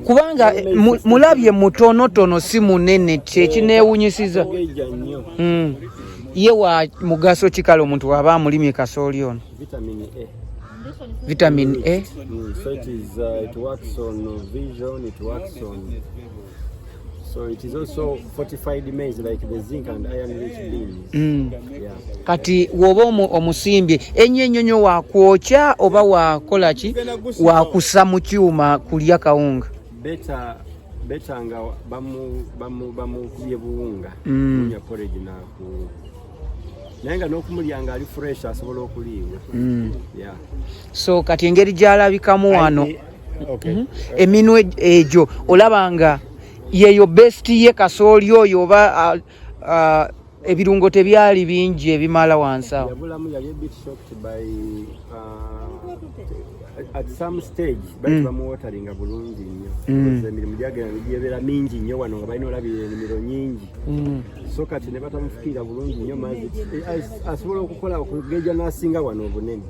kubanga mulabye mutonotono si munene kyekineewunyisiza. Ye wa mugaso kikalo omuntu waba amulimye kasooli ono? Vitamin A. So it works on vision, it works on... So it is also fortified maize like the zinc and iron rich beans. Yeah. Kati woba omusimbye ennyo ennyonyo wakwokya oba wakola ki wakussa mu kyuma kulya kawunga? Beta nga bamukubye buwunga munya porridge naye nga n'okumulya nga ali fresh asobola okuliibwa. Yeah. So kati engeri gy'alabikamu wano eminwe egyo olaba nga yeyo best ye kasooli oyo oba ebirungo tebyali bingi ebimala wansi awo? Yabulamu yali a bit shocked by at some stage bamuwataringa bulungi nnyo emirimu gyagenda nigyebera mingi nnyo wano nga balina olabira enimiro nyingi so kati ne batamufukiira bulungi nnyo mazzi asobola okukola okugeja n'asinga wano obunene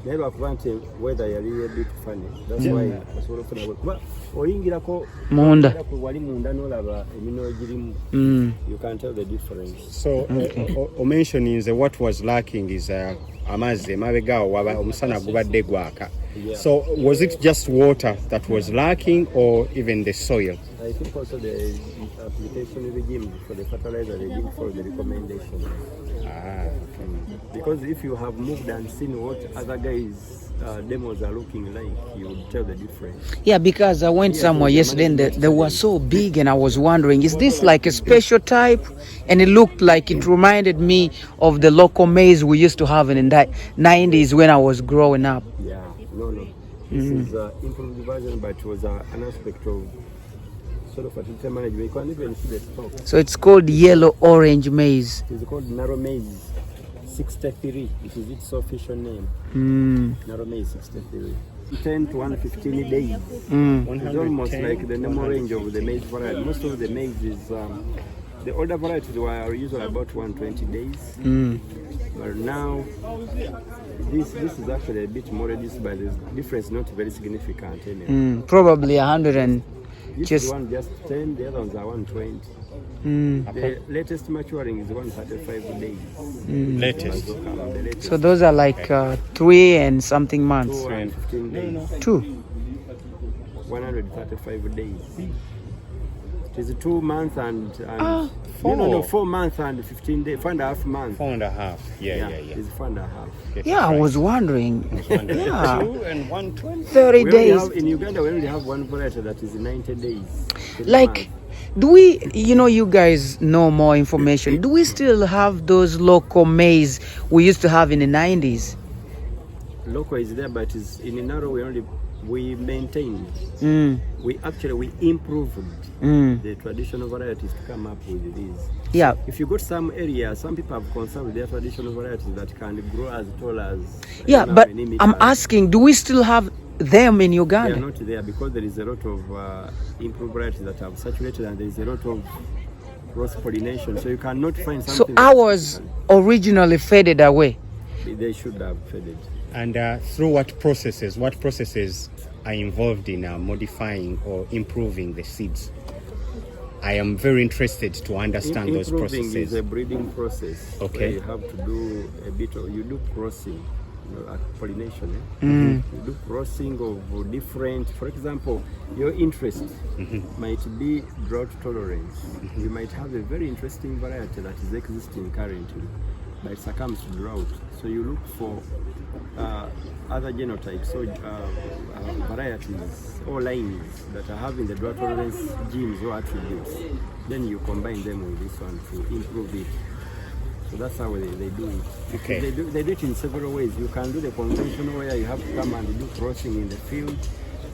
naye lwakuba nti weather yali a bit funny, that's why asobola okufuna kuba oyingirako munda wali munda n'olaba eminwe girimu you can tell the difference. So mentioning what was lacking is amazzi emabegaawo waba omusana gubadde gwaka. So was it just water that was lacking or even the soil? I think also the application regime for the fertilizer regime for the recommendation. Because if you have moved and seen what other guys demos are looking like, you would tell the difference. Yeah, because I went somewhere yesterday and they were so big and I was wondering, is this like a special type? And it looked like it reminded me of the local maize we used to have in the 90s when I was growing up. Yeah, no. This is improved version, but it was an aspect of sort of fertility management. You can't even see the stalk. So it's called yellow orange maize. It is called narrow maize 63. It is its official name. Narrow maize 63. 10 to 115 days. It's almost like the normal range of the maize variety. Most of the maize is the older varieties were usually about 120 days. But now this is actually a bit more reduced, by the difference not very significant anyway. Probably 100 and this one just 10, the other ones are 120. The latest maturing is 135 days. Latest. So those are like 3 and something months. 2 and 15 days. 135 days. It is 2 months and 4 months and 15 days, 4.5 months. 4.5. Yeah. It's 4.5. Yeah, I was wondering. 2 and 120. 30 days. In Uganda, we only have one variety that is 90 days. Like, do we, you guys know more information. Do we still have those local maize we used to have in the 90s? Local is there, but it's in Inaro we maintained. We improved the traditional varieties to come up with these. Yeah. If you go to some areas, some people have concern with their traditional varieties that can grow as tall as... Yeah, but I'm asking, do we still have them in Uganda? They are not there because there is a lot of improved varieties that have saturated, and there is a lot of cross pollination. So you cannot find something... So ours originally faded away? They should have faded. And through what processes are involved in modifying or improving the seeds? I am very interested to understand those processes. Improving is a breeding process. Okay. Where you have to do a bit of, you do crossing, pollination. You do crossing of different, for example, your interest might be drought tolerance. You might have a very interesting variety that is existing currently, but it succumbs to drought. So you look for other genotypes, so varieties or lines that are having the drought tolerance genes or attributes. Then you combine them with this one to improve it. So that's how they do it. Okay. They do it in several ways. You can do the conventional where you have to come and do crossing in the field.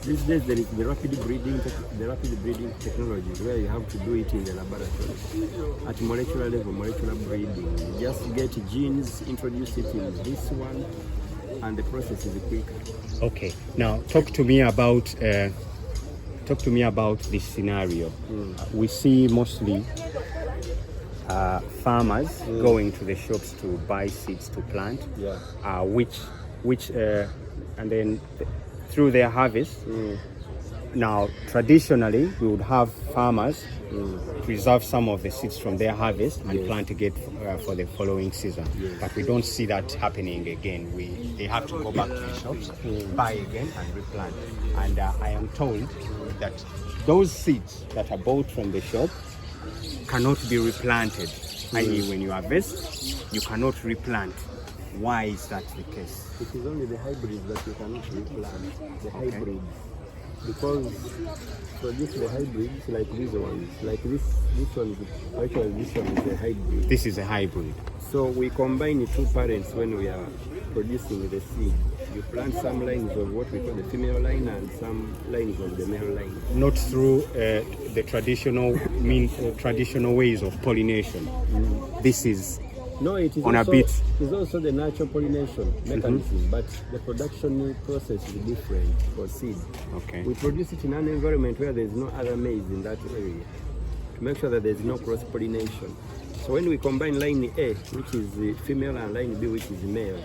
These days there is the rapid breeding technology where you have to do it in the laboratory. At molecular level, molecular breeding. You just get genes, introduce it in this one, and the process is quicker. Okay. Now talk to me about this scenario. We see mostly farmers going to the shops to buy seeds to plant, which which and then through their harvest. Now, traditionally, we would have farmers preserve some of the seeds from their harvest and plant again for the following season. But we don't see that happening again. They have to go back to the shops, buy again and replant. And I am told that those seeds that are bought from the shop cannot be replanted. I.e., when you harvest, you cannot replant. Why is that the case? It is only the hybrids that you cannot replant. The hybrids. Because produce the hybrids like these ones, like this one, actually this one is a hybrid. This is a hybrid. So we combine two parents when we are producing the seed. You plant some lines of what we call the female line and some lines of the male line. Not through the traditional ways of pollination. This is no, it is on also, a bit. It is also the natural pollination mechanism, but the production process is different for seed. Okay. We produce it in an environment where there is no other maize in that area to make sure that there is no cross pollination. So when we combine line A, which is the female, and line B, which is male,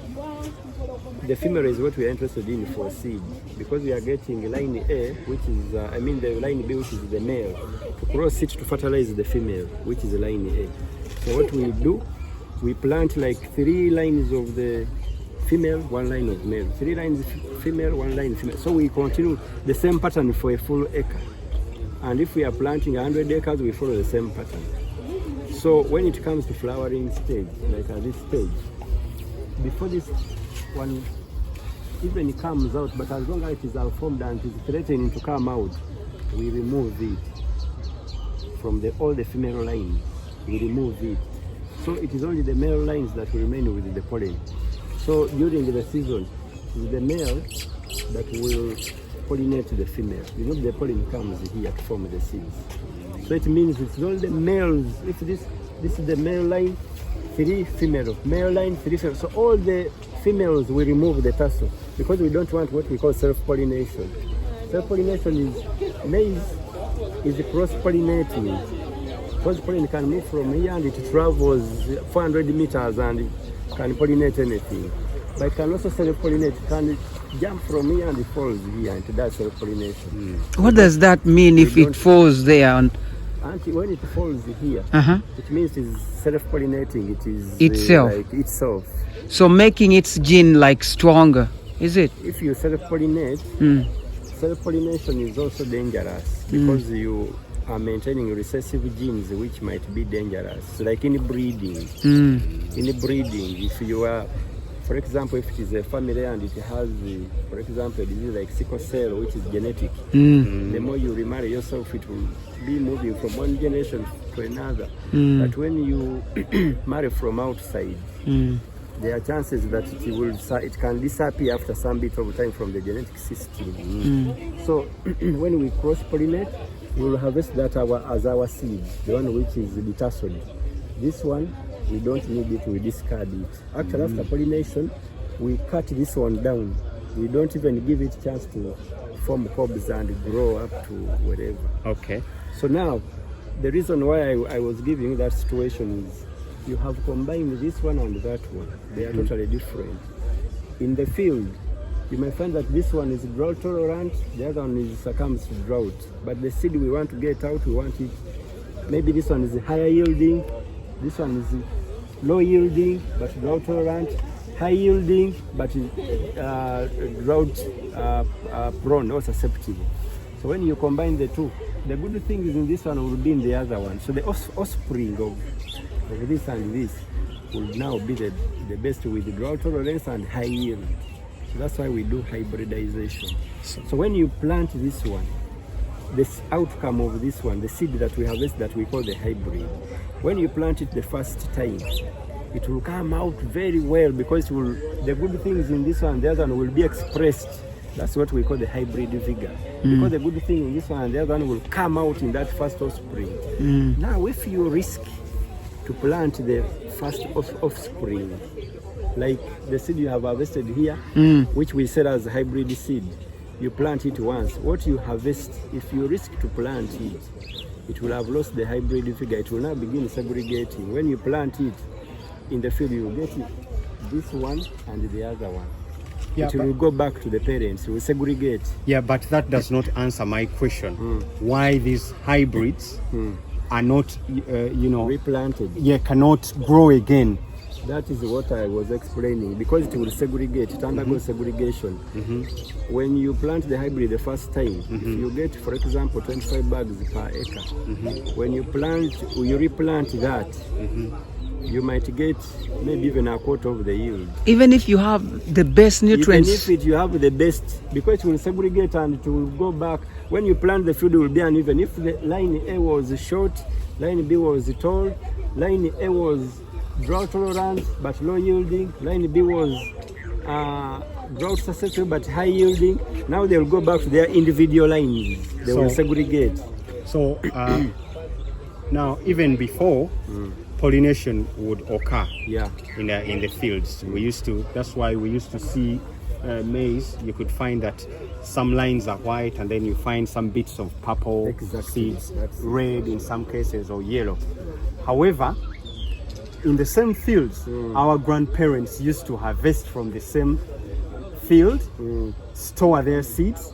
the female is what we are interested in for seed, because we are getting line A, which is, the line B, which is the male, to cross it to fertilize the female, which is line A. So what we do, we plant like 3 lines of the female, 1 line of male, 3 lines female, 1 line female. So we continue the same pattern for a full acre. And if we are planting 100 acres, we follow the same pattern. So when it comes to flowering stage, like at this stage, before this one even comes out, but as long as it is formed and it is threatening to come out, we remove it from all the female lines. We remove it. So it is only the male lines that will remain with the pollen. So during the season, it is the male that will pollinate the female. You know, the pollen comes here to form the seeds. So it means it's all the males. If this is the male line, 3 female, male line, 3 female. So all the females will remove the tassel because we don't want what we call self-pollination. Self-pollination is maize is cross-pollinating. Because pollen can move from here and it travels 400 meters and it can pollinate anything. But it can also self-pollinate. It can jump from here and it falls here and it does self-pollination. What does that mean if it falls there? And when it falls here, it means it's self-pollinating. It is itself. Like itself. So making its gene like stronger, is it? If you self-pollinate, self-pollination is also dangerous because you are maintaining recessive genes which might be dangerous, like in breeding. In breeding, if you are, for example, if it is a family and it has, for example, a disease like sickle cell, which is genetic, the more you remarry yourself, it will be moving from one generation to another. But when you marry from outside, there are chances that it can disappear after some bit of time from the genetic system. So when we cross-pollinate, we will harvest that as our seed, the one which is detasseled. This one, we don't need it, we discard it. Actually, after pollination, we cut this one down. We don't even give it a chance to form cobs and grow up to whatever. Okay. So now, the reason why I was giving that situation is you have combined this one and that one. They are totally different. In the field, you may find that this one is drought tolerant, the other one is succumbs to drought. But the seed we want to get out, we want it, maybe this one is higher yielding, this one is low yielding but drought tolerant, high yielding but drought prone or susceptible. So when you combine the two, the good thing is in this one will be in the other one. So the offspring of this and this will now be the best with drought tolerance and high yield. So that's why we do hybridization. So when you plant this one, this outcome of this one, the seed that we harvest that we call the hybrid, when you plant it the first time, it will come out very well because the good things in this one, the other one will be expressed. That's what we call the hybrid vigor. Because the good thing in this one and the other one will come out in that first offspring. Now if you risk to plant the first offspring, like the seed you have harvested here, which we sell as hybrid seed, you plant it once. What you harvest, if you risk to plant it, it will have lost the hybrid figure. It will now begin segregating. When you plant it in the field, you get it, this one and the other one. it will go back to the parents. We segregate. Yeah, but that does not answer my question. Why these hybrids are not, replanted? Yeah, cannot grow again. That is what I was explaining. Because it will segregate, it undergoes segregation. When you plant the hybrid the first time, if you get, for example, 25 bags per acre, when you replant that, you might get maybe even a quarter of the yield. Even if you have the best nutrients. Even if you have the best, because it will segregate and it will go back. When you plant, the field will be uneven. If the line A was short, line B was tall, line A was drought tolerant but low yielding, line B was drought susceptible but high yielding, now they will go back to their individual lines. They will segregate. So now, even before, pollination would occur in the fields. That's why we used to see maize. You could find that some lines are white and then you find some bits of purple seeds, red in some cases, or yellow. However, in the same fields, our grandparents used to harvest from the same field, store their seeds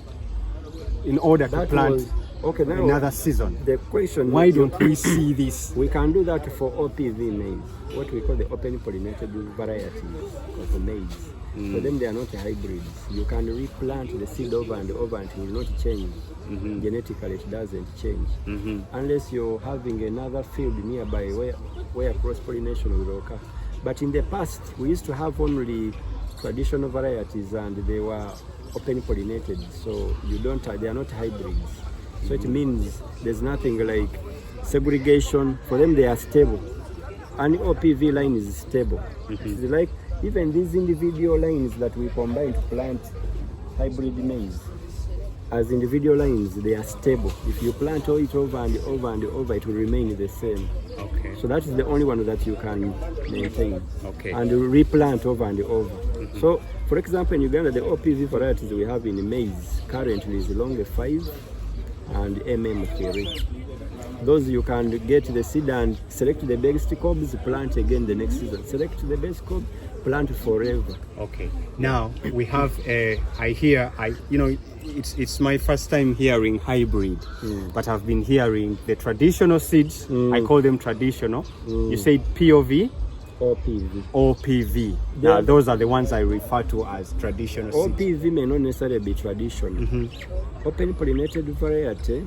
in order to plant another season. The question why don't we see this? We can do that for OPV maize, what we call the open-pollinated varieties of the maize. For them, they are not hybrids. You can replant the seed over and over and it will not change. Genetically, it doesn't change. Unless you're having another field nearby where cross-pollination will occur. But in the past, we used to have only traditional varieties and they were open-pollinated. So they are not hybrids. So it means there's nothing like segregation. For them, they are stable. An OPV line is stable. It's like even these individual lines that we combine to plant hybrid maize, as individual lines, they are stable. If you plant it over and over and over, it will remain the same. So that is the only one that you can maintain. And replant over and over. So, for example, in Uganda, the OPV varieties we have in maize currently is Longe 5 and MM3. Those you can get the seed and select the best cobs, plant again the next season. Select the best cob, plant forever. Now we have it's my first time hearing hybrid, but I've been hearing the traditional seeds. I call them traditional. You said POV, OPV. Now those are the ones I refer to as traditional seeds. OPV may not necessarily be traditional. Open-pollinated variety.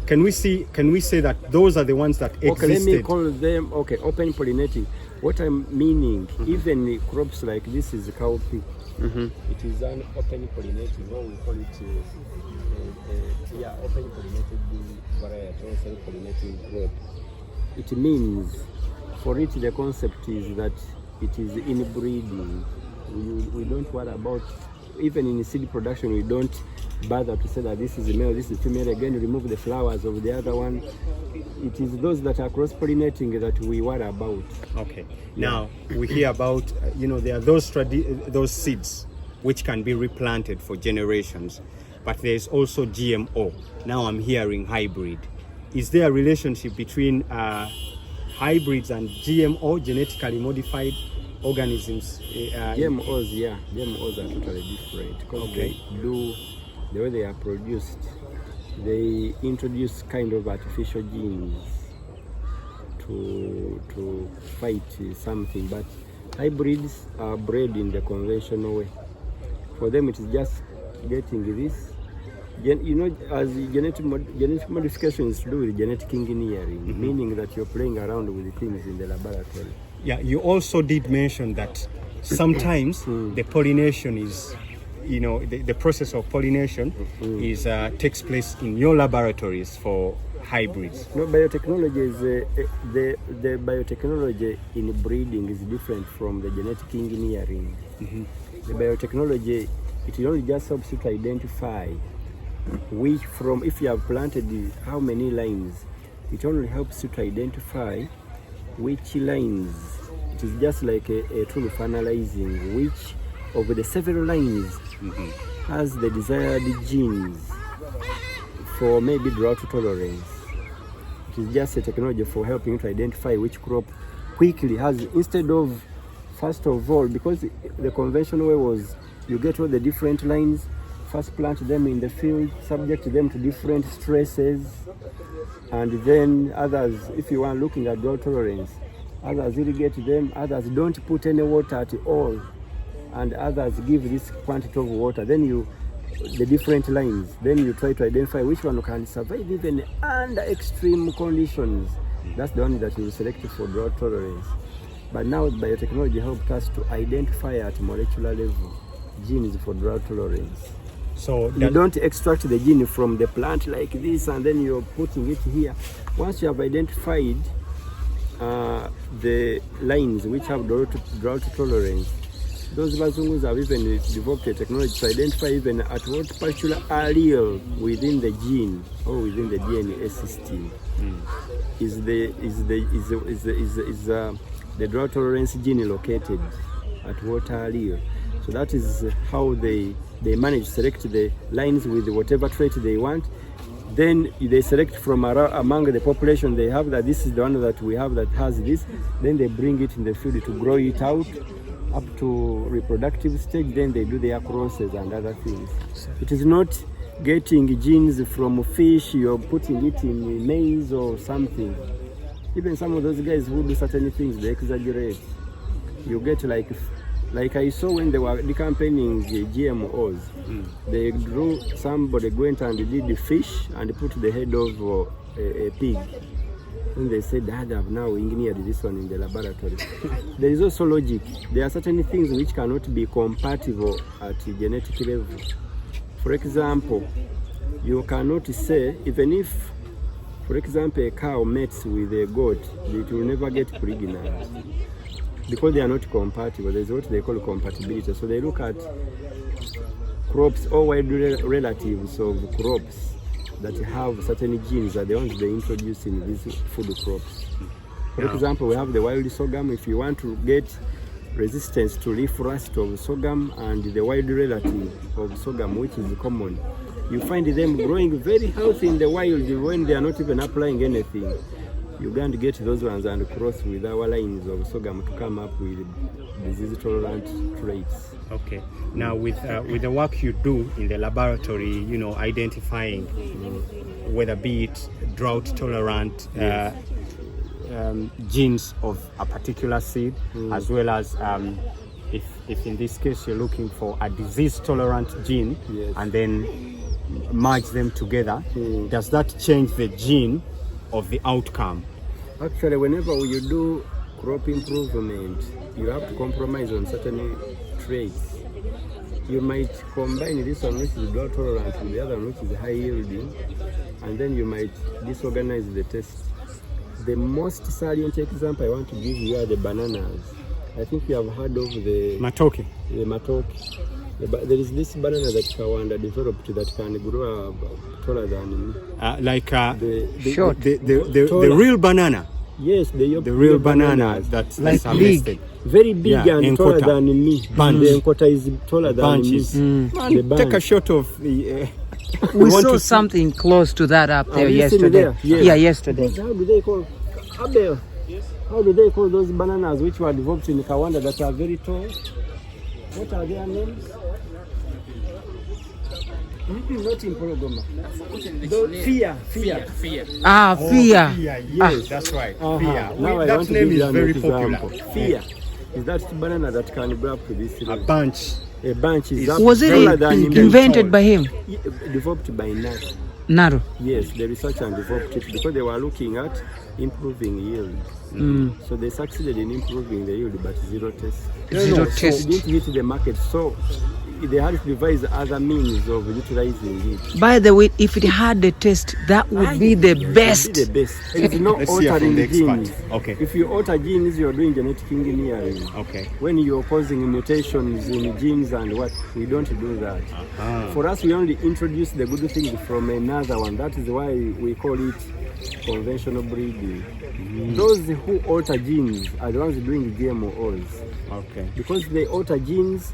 Can we say that those are the ones that existed? Let me call them open-pollinating. What I'm meaning, even crops like this is cowpea. It is an open-pollinated, what we call it open-pollinated variety, or self-pollinating crop. It means, for it, the concept is that it is inbreeding. We don't worry about, even in seed production, we don't bother to say that this is male, this is female. Again, remove the flowers of the other one. It is those that are cross-pollinating that we worry about. Now we hear about there are those seeds which can be replanted for generations, but there's also GMO. Now I'm hearing hybrid. Is there a relationship between hybrids and GMO, genetically modified organisms? GMOs, GMOs are totally different because they do, the way they are produced, they introduce kind of artificial genes to fight something, but hybrids are bred in the conventional way. For them, it is just getting this. As genetic modification is to do with genetic engineering, meaning that you're playing around with things in the laboratory. You also did mention that sometimes the pollination is, the process of pollination is takes place in your laboratories for hybrids. No, biotechnology is the biotechnology in breeding is different from the genetic engineering. The biotechnology, it only just helps you to identify if you have planted how many lines, it only helps you to identify which lines. It is just like a tool for analyzing which of the several lines has the desired genes for maybe drought tolerance. It is just a technology for helping you to identify which crop quickly has, instead of first of all, because the conventional way was you get all the different lines, first plant them in the field, subject them to different stresses, and then others, if you are looking at drought tolerance, others irrigate them, others don't put any water at all, and others give this quantity of water. Then the different lines, then you try to identify which one can survive even under extreme conditions. That's the one that you select for drought tolerance. But now biotechnology helped us to identify at molecular level genes for drought tolerance. So you don't extract the gene from the plant like this and then you're putting it here. Once you have identified the lines which have drought tolerance, those Bazungus have even developed a technology to identify even at what particular allele within the gene or within the DNA system is the drought tolerance gene located at what allele. So that is how they manage to select the lines with whatever trait they want. Then they select from among the population they have that this is the one that we have that has this. Then they bring it in the field to grow it out up to reproductive stage. Then they do their crosses and other things. It is not getting genes from fish, you're putting it in maize or something. Even some of those guys who do certain things, they exaggerate. You get like I saw when they were campaigning the GMOs, they drew somebody went and did the fish and put the head of a pig. And they said, they have now engineered this one in the laboratory. There is also logic. There are certain things which cannot be compatible at genetic level. For example, you cannot say, even if, for example, a cow mates with a goat, it will never get pregnant. Because they are not compatible. There's what they call compatibility. So they look at crops or wide relatives of crops that have certain genes are the ones they introduce in these food crops. For example, we have the wild sorghum. If you want to get resistance to leaf rust of sorghum and the wild relative of sorghum, which is common, you find them growing very healthy in the wild when they are not even applying anything. You're going to get those ones and cross with our lines of sorghum to come up with disease-tolerant traits. Okay. Now, with the work you do in the laboratory, identifying whether be it drought-tolerant genes of a particular seed, as well as if in this case you're looking for a disease-tolerant gene, and then merge them together, does that change the gene of the outcome? Actually, whenever you do crop improvement, you have to compromise on certain traits. You might combine this one which is drought tolerant with the other one which is high yielding, and then you might disorganize the test. The most salient example I want to give you are the bananas. I think you have heard of the matoke. The matoke. There is this banana that Kawanda developed that can grow taller than me. The real banana. Yes, the real banana that's harvested. Very big and taller than me. The enkota is taller than me. Take a shot of the... we saw something close to that up there yesterday. Yes. Yeah, yesterday. How do they call Abel? How do they call those bananas which were developed in Kawanda that are very tall? What are their names? Not in Porogoma. Fear. Fear. Yes, that's right. Fear. Now that name is very popular. Fear. Is that banana that can grow up to this level? A bunch. A bunch is was it invented by him? Developed by Naro. Yes, the researcher developed it because they were looking at improving yield. So they succeeded in improving the yield, but zero test. Zero test. So it didn't hit the market. So they had to devise other means of utilizing it. By the way, if it had the test, that would be the best. It would be the best. It's not altering the genes. Okay. If you alter genes, you're doing genetic engineering. Okay. When you're causing mutations in genes and what, we don't do that. For us, we only introduce the good things from another one. That is why we call it conventional breeding. Those who alter genes are the ones doing GMOs. Okay. Because they alter genes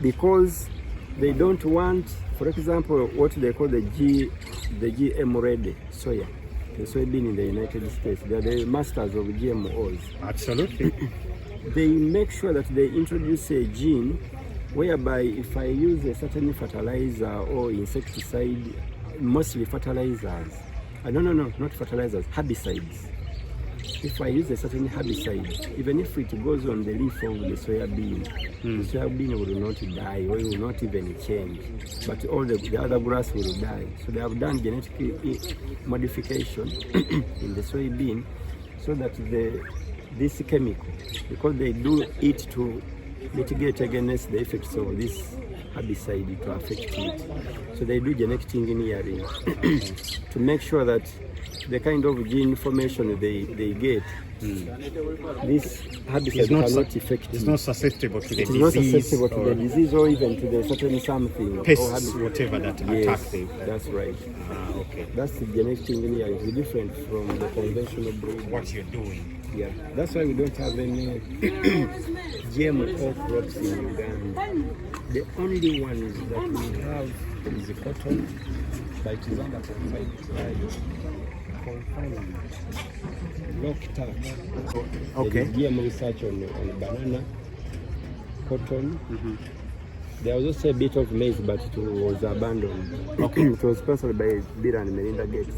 because they don't want, for example, what they call the GM ready soya, the soybean in the United States. They are the masters of GMOs. Absolutely. they make sure that they introduce a gene whereby if I use a certain fertilizer or insecticide, mostly fertilizers, not fertilizers, herbicides. If I use a certain herbicide, even if it goes on the leaf of the soybean, the soybean will not die or will not even change, but all the other grass will die. So they have done genetic modification in the soybean so that this chemical, because they do it to mitigate against the effects of this herbicide to affect it. So they do genetic engineering to make sure that the kind of gene information they get, this herbicide cannot affect it. It's not susceptible to the disease. It's not susceptible to the disease or even to the certain something. Pests, whatever that attack them. That's right. Okay. That's the genetic engineering. It's different from the conventional breeding. What you're doing. Yeah, that's why we don't have any GMO crops in Uganda. The only ones that we have is the cotton, but it is under confined, locked up. Okay. There is GMO research on banana, cotton. There was also a bit of maize, but it was abandoned. Okay. It was sponsored by Bill and Melinda Gates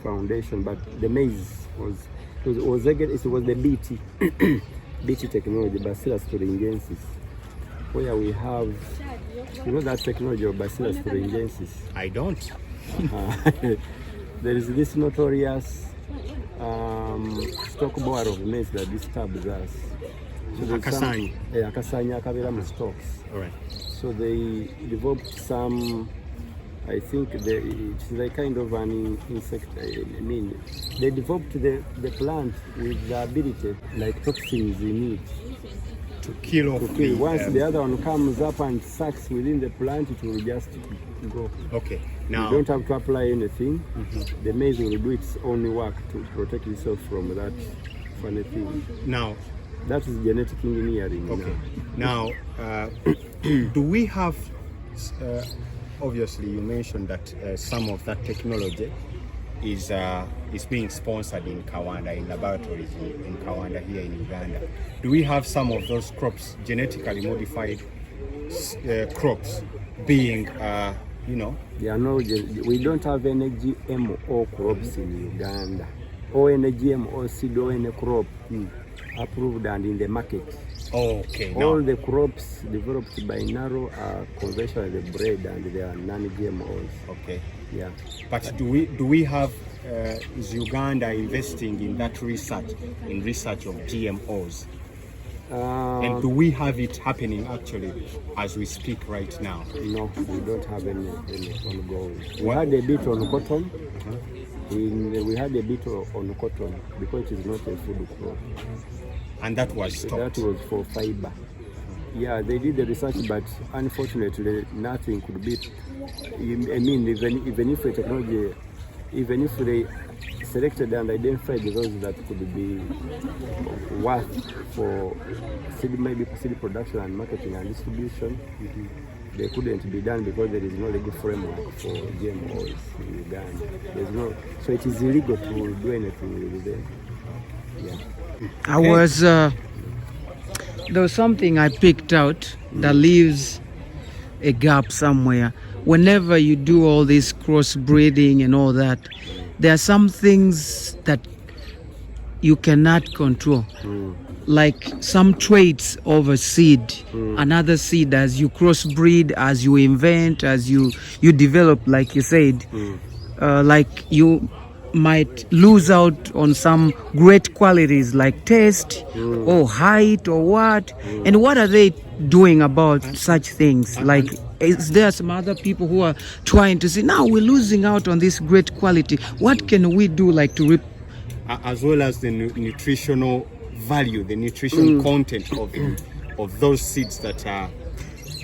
Foundation, but the maize was the BT technology, Bacillus thuringiensis, where we have, that technology of Bacillus thuringiensis. I don't. There is this notorious stalk borer of maize that disturbs us. So Akasanya. Akasanya akabera stalks. All right. So they developed some, I think it's like kind of an insect. They developed the plant with the ability, like toxins in it, to kill off. Once the other one comes up and sucks within the plant, it will just go. Okay. Now you don't have to apply anything. The maize will do its own work to protect itself from that funny thing. Now, that is genetic engineering. Okay. Now, do we have? Obviously, you mentioned that some of that technology is being sponsored in Kawanda, in laboratories in Kawanda here in Uganda. Do we have some of those crops, genetically modified crops, being, Yeah, no, we don't have any GMO crops in Uganda, or any GMO seed or any crop approved and in the market. Okay. All the crops developed by Naro are conventionally bred and they are non-GMOs. Okay. Yeah. But do we have, is Uganda investing in that research, in research of GMOs? And do we have it happening actually as we speak right now? No, we don't have any ongoing. We had a bit on cotton. We had a bit on cotton because it is not a food crop. And that was stopped. That was for fiber. Yeah, they did the research, but unfortunately, nothing could beat. Even if the technology, even if they selected and identified those that could be worth for seed production and marketing and distribution, they couldn't be done because there is no legal framework for GMOs in Uganda. There's no, so it is illegal to do anything with them. Yeah. There was something I picked out that leaves a gap somewhere. Whenever you do all this crossbreeding and all that, there are some things that you cannot control. Like some traits of a seed, another seed, as you crossbreed, as you invent, as you develop, like you said, like you might lose out on some great qualities like taste or height or what. And what are they doing about such things? Like, is there some other people who are trying to say, now we're losing out on this great quality? What can we do, like, to as well as the nutritional value, the nutrition content of those seeds that are,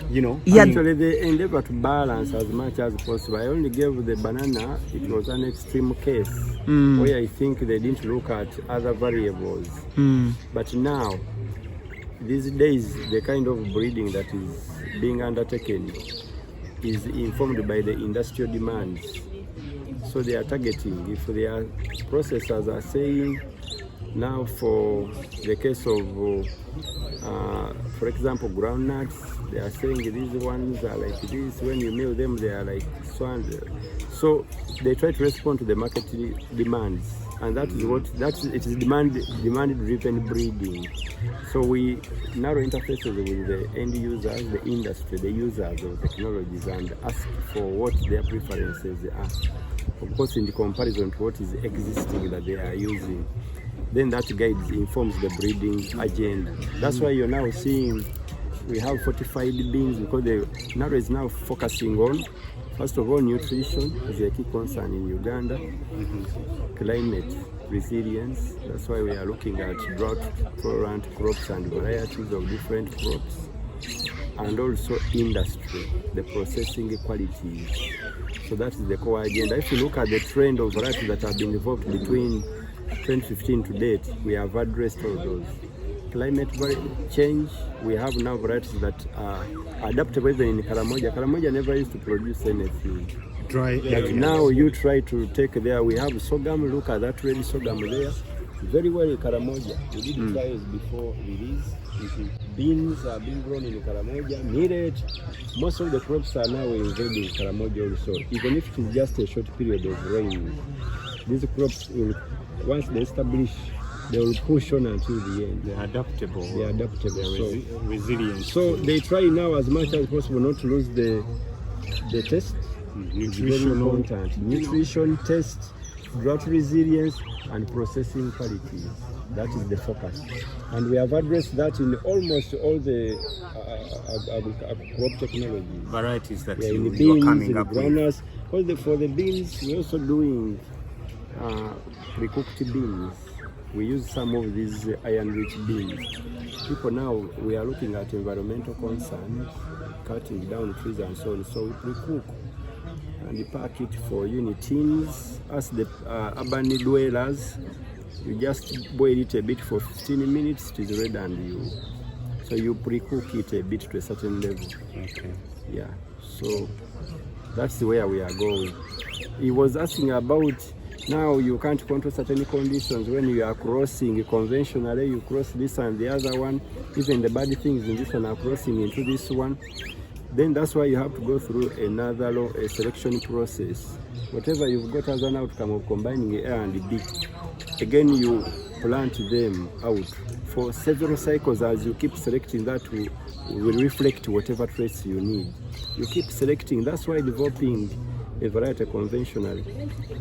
Actually, they endeavor to balance as much as possible. I only gave the banana, it was an extreme case where I think they didn't look at other variables. But now, these days, the kind of breeding that is being undertaken is informed by the industrial demands. So they are targeting, if their processors are saying, now for the case of For example, groundnuts, they are saying these ones are like this. When you mill them, they are like swan. So they try to respond to the market demands, and that is what it is demand-driven breeding. So we narrow interfaces with the end users, the industry, the users of technologies, and ask for what their preferences are. Of course, in the comparison to what is existing that they are using. Then that guides, informs the breeding agenda. That's why you're now seeing we have fortified beans, because the narrow is now focusing on, first of all, nutrition is a key concern in Uganda, climate resilience. That's why we are looking at drought-tolerant crops and varieties of different crops, and also industry, the processing qualities. So that is the core agenda. If you look at the trend of varieties that have been developed between 2015 to date, we have addressed all those. Climate change, we have now varieties that are adaptable even in Karamoja. Karamoja never used to produce anything. Dry. But now you try to take there, we have sorghum, look at that red sorghum there. Very well in Karamoja. We did trials before release. Beans are being grown in Karamoja, millet. Most of the crops are now invading Karamoja also, even if it is just a short period of rain. These crops will, once they establish, they will push on until the end. They're adaptable. They're adaptable. They're resilient. So they try now as much as possible not to lose the taste, nutritional content, nutrition, taste, drought resilience, and processing quality. That is the focus. And we have addressed that in almost all the crop technology Varieties that in the you beans, are coming in up the with. Because for the beans, we're also doing pre-cooked beans. We use some of these iron-rich beans. People now, we are looking at environmental concerns, cutting down trees and so on. So we pre-cook and pack it for unitins. As the urban dwellers, you just boil it a bit for 15 minutes, it is ready, and so you pre-cook it a bit to a certain level. Okay. Yeah, so that's where we are going. He was asking about, now you can't control certain conditions when you are crossing conventionally, you cross this and the other one, even the bad things in this one are crossing into this one. Then that's why you have to go through another selection process. Whatever you've got as an outcome of combining A and B, again you plant them out for several cycles. As you keep selecting, that will reflect whatever traits you need. You keep selecting. That's why developing a variety conventionally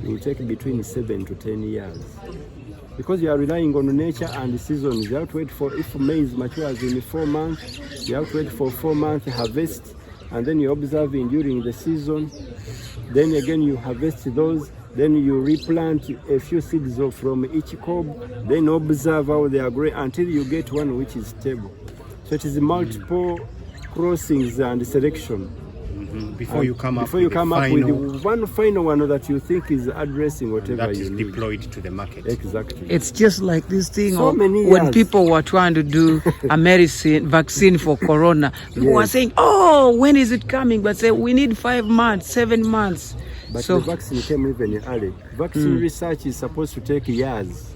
will take between 7 to 10 years. Because you are relying on nature and seasons. You have to wait for, if maize matures in 4 months, you have to wait for 4 months harvest, and then you're observing during the season. Then again you harvest those, then you replant a few seeds from each cob, then observe how they are growing until you get one which is stable. So it is multiple crossings and selection. Before you come up with one final one that you think is addressing whatever you need. That is deployed to the market. Exactly. It's just like this thing so when people were trying to do a vaccine for corona. People were saying, oh, when is it coming? But say, we need 5 months, 7 months. But the vaccine came even early. Vaccine research is supposed to take years.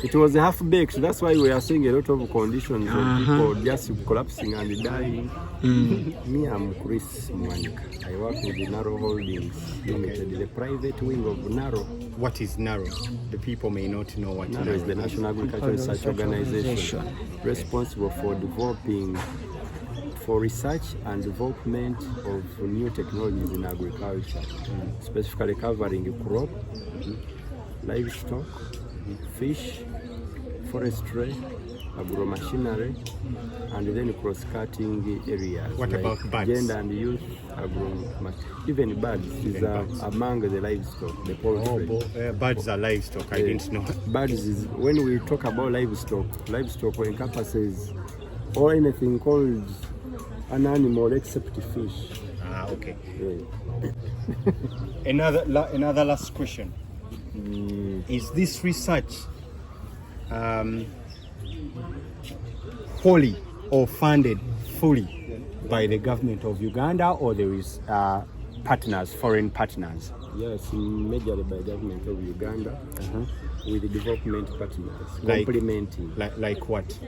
It was half-baked. That's why we are seeing a lot of conditions of people just collapsing and dying. Me, I'm Chris Muwonge. I work with the Narrow Holdings Limited, the private wing of Narrow. What is Narrow? The people may not know what Narrow is. The National Agricultural Research Organization, responsible for developing, for research and development of new technologies in agriculture, specifically covering crop, livestock, fish, forestry, agro-machinery, and then cross-cutting areas. What like about birds? Gender and youth, even birds is among the livestock, the poultry. Birds are livestock, I didn't know. Birds is, when we talk about livestock encompasses or anything called an animal except fish. Okay. Yeah. Another last question. Is this research wholly or funded fully by the government of Uganda, or there is partners, foreign partners? Yes, majorly by government of Uganda, with the development partners, complementing. Like what?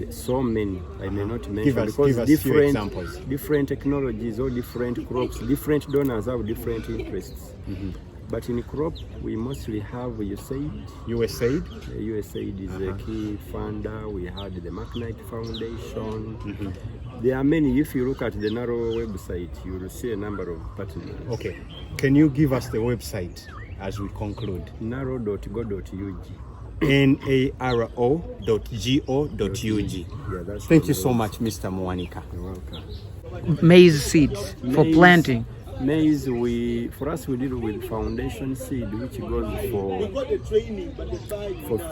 So many, I may not mention, Give us few examples. Different technologies or different crops, different donors have different interests. But in crop, we mostly have USAID. USAID? USAID is a key funder. We had the Magnite Foundation. There are many. If you look at the NARO website, you will see a number of partners. Okay. Can you give us the website as we conclude? naro.go.ug. naro.go.ug. Yeah, that's Thank you so much, Mr. Muwonge. You're welcome. Maize seeds for planting. Maize, for us we deal with foundation seed, which goes for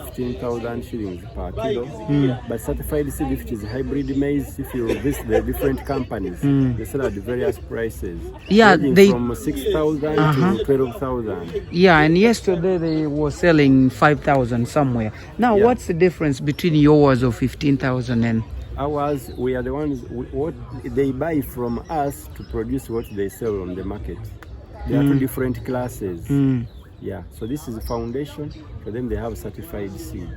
15,000 shillings per kilo. But certified seed, if it is hybrid maize, if you visit the different companies, they sell at various prices. Yeah, from 6,000 to 12,000. Yeah, and yesterday they were selling 5,000 somewhere. Now, what's the difference between yours of 15,000 and ours? We are the ones, what they buy from us to produce what they sell on the market. There are two different classes. Yeah, so this is a foundation. For them, they have certified seed.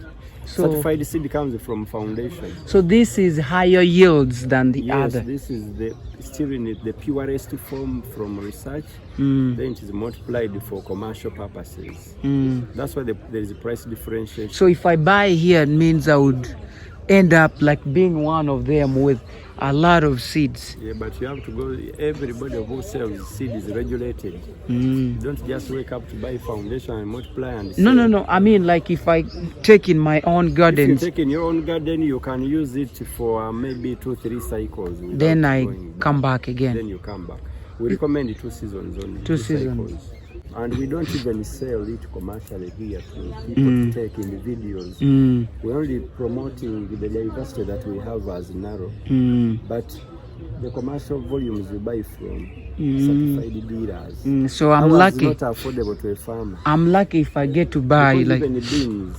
So, certified seed comes from foundation. So this is higher yields than the other? Yes, this is still in the purest form from research. Then it is multiplied for commercial purposes. That's why there is a price differentiation. So if I buy here, it means I would end up like being one of them with a lot of seeds. Yeah, but you have to go, everybody who sells seed is regulated. You don't just wake up to buy foundation and multiply and sell. No. I mean, like if I take in my own garden. If you take in your own garden, you can use it for maybe 2-3 cycles. Then I come back again. Then you come back. We recommend 2 seasons only. 2 seasons. Cycles. And we don't even sell it commercially here to people to take in the videos. We're only promoting the diversity that we have as NARO. But the commercial volumes we buy from certified dealers. So I'm lucky. It's not affordable to a farmer. I'm lucky if I get to buy because like even the beans.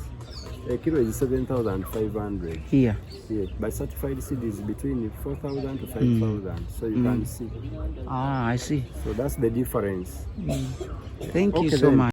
A kilo is 7,500 here. Yeah, but certified seed is between 4,000 to 5,000. So you can see. Ah, I see. So that's the difference. Thank you Okay, so then. much.